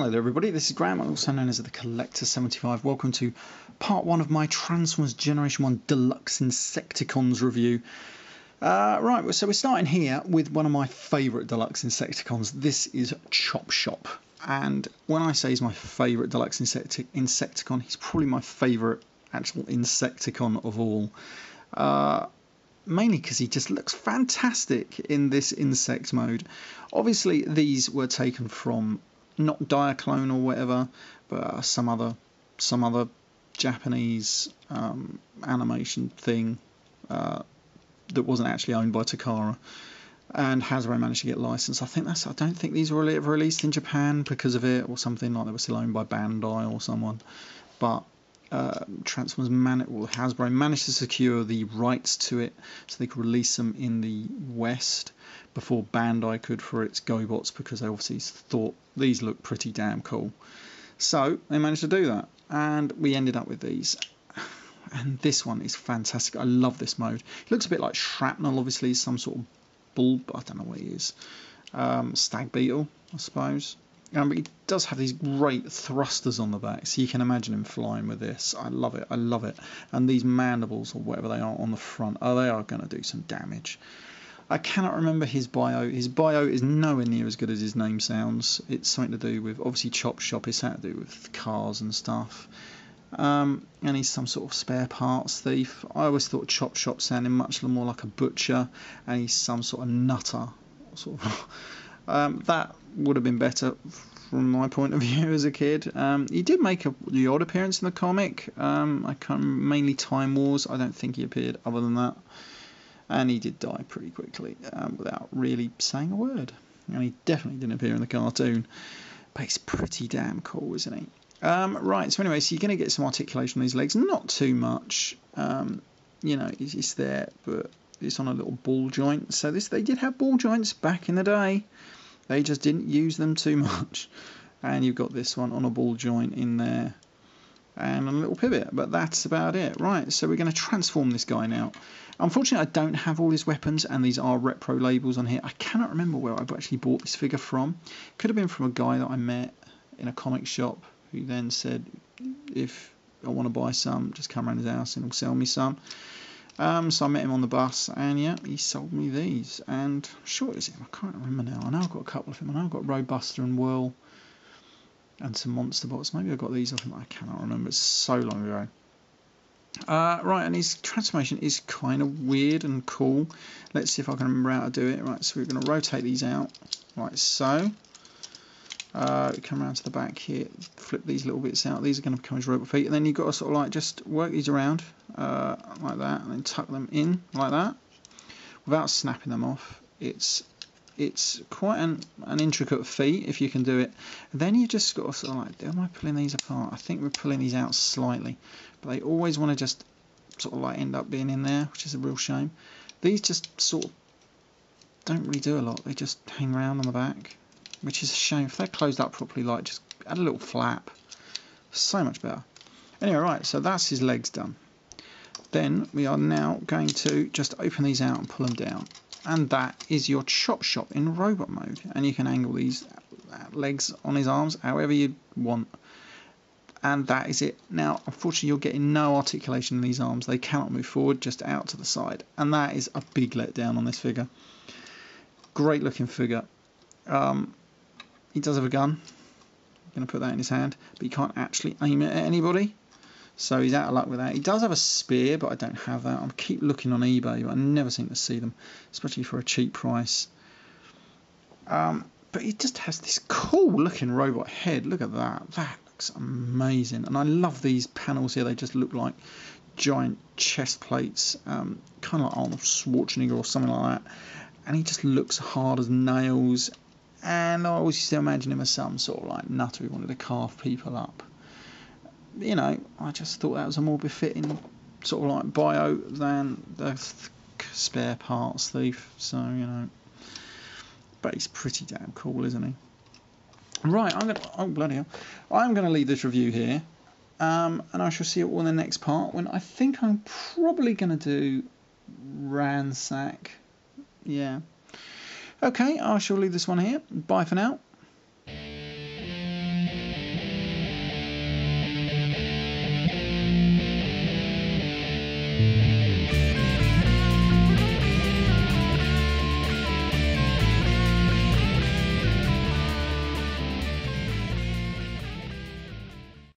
Hello there everybody, this is Graham, also known as the Collector75. Welcome to part 1 of my Transformers Generation 1 Deluxe Insecticons review. Right, so we're starting here with one of my favourite Deluxe Insecticons. This is CHOPSHOP. And when I say he's my favourite Deluxe Insecticon, he's probably my favourite actual Insecticon of all. Mainly because he just looks fantastic in this insect mode. Obviously these were taken from not Diaclone or whatever, but some other Japanese animation thing that wasn't actually owned by Takara, and Hasbro managed to get licensed. I don't think these were ever released in Japan because of it, or something like they were still owned by Bandai or someone. But Hasbro managed to secure the rights to it so they could release them in the West before Bandai could for its GoBots, because they obviously thought these looked pretty damn cool. So they managed to do that, and we ended up with these. And this one is fantastic. I love this mode. It looks a bit like Shrapnel, obviously, some sort of bulb. I don't know what he is. Stag Beetle, I suppose. But he does have these great thrusters on the back, so you can imagine him flying with this. I love it, I love it. And these mandibles, or whatever they are on the front, they are going to do some damage. I cannot remember his bio. His bio is nowhere near as good as his name sounds. It's something to do with, obviously, CHOPSHOP. It's something to do with cars and stuff. And he's some sort of spare parts thief. I always thought CHOPSHOP sounded much more like a butcher, and he's some sort of nutter. Sort of. That would have been better from my point of view as a kid. He did make the odd appearance in the comic. I can't, mainly Time Wars. I don't think he appeared other than that. And he did die pretty quickly without really saying a word. And he definitely didn't appear in the cartoon. But he's pretty damn cool, isn't he? Right, so anyway, so you're going to get some articulation on these legs. Not too much. You know, it's there, but it's on a little ball joint. So they did have ball joints back in the day. They just didn't use them too much. And you've got this one on a ball joint in there. And a little pivot, but that's about it. Right, so we're going to transform this guy now. Unfortunately, I don't have all his weapons, and these are repro labels on here. I cannot remember where I've actually bought this figure from. Could have been from a guy that I met in a comic shop, who then said, if I want to buy some, just come around his house and he'll sell me some. So I met him on the bus, and yeah, he sold me these. And I'm sure it's him. I can't remember now. I know I've got a couple of him. I know I've got Roadbuster and Whirl and some Monster Bots. Maybe I got these off him. I cannot remember. It's so long ago. Right, and his transformation is kind of weird and cool. Let's see if I can remember how to do it. Right, so we're going to rotate these out. Right, so come around to the back here, flip these little bits out. These are going to become his robot feet, and then you've got to sort of like just work these around like that, and then tuck them in like that without snapping them off. It's quite an intricate feat if you can do it. And then you just got to sort of like, am I pulling these apart? I think we're pulling these out slightly, but they always want to just sort of like end up being in there, which is a real shame. These just sort of don't really do a lot. They just hang around on the back, which is a shame. If they're closed up properly, like just add a little flap, so much better. Anyway, right, so that's his legs done. Then we are now going to just open these out and pull them down. And that is your CHOPSHOP in robot mode. And you can angle these legs on his arms however you want. And that is it. Now, unfortunately, you're getting no articulation in these arms. They cannot move forward, just out to the side. And that is a big letdown on this figure. Great looking figure. He does have a gun. I'm going to put that in his hand. But he can't actually aim it at anybody. So he's out of luck with that. He does have a spear, but I don't have that. I keep looking on eBay, but I never seem to see them, especially for a cheap price. But he just has this cool looking robot head. Look at that. That looks amazing. And I love these panels here. They just look like giant chest plates, kind of like Arnold Schwarzenegger or something like that. And he just looks hard as nails. And I always used to imagine him as some sort of like nutter who wanted to carve people up. You know, I just thought that was a more befitting sort of like bio than the spare parts thief. So, you know, but he's pretty damn cool, isn't he? Right, oh bloody hell, I'm gonna leave this review here, and I shall see you all in the next part, when I think I'm probably gonna do Ransack. Yeah. Okay, I shall leave this one here. Bye for now.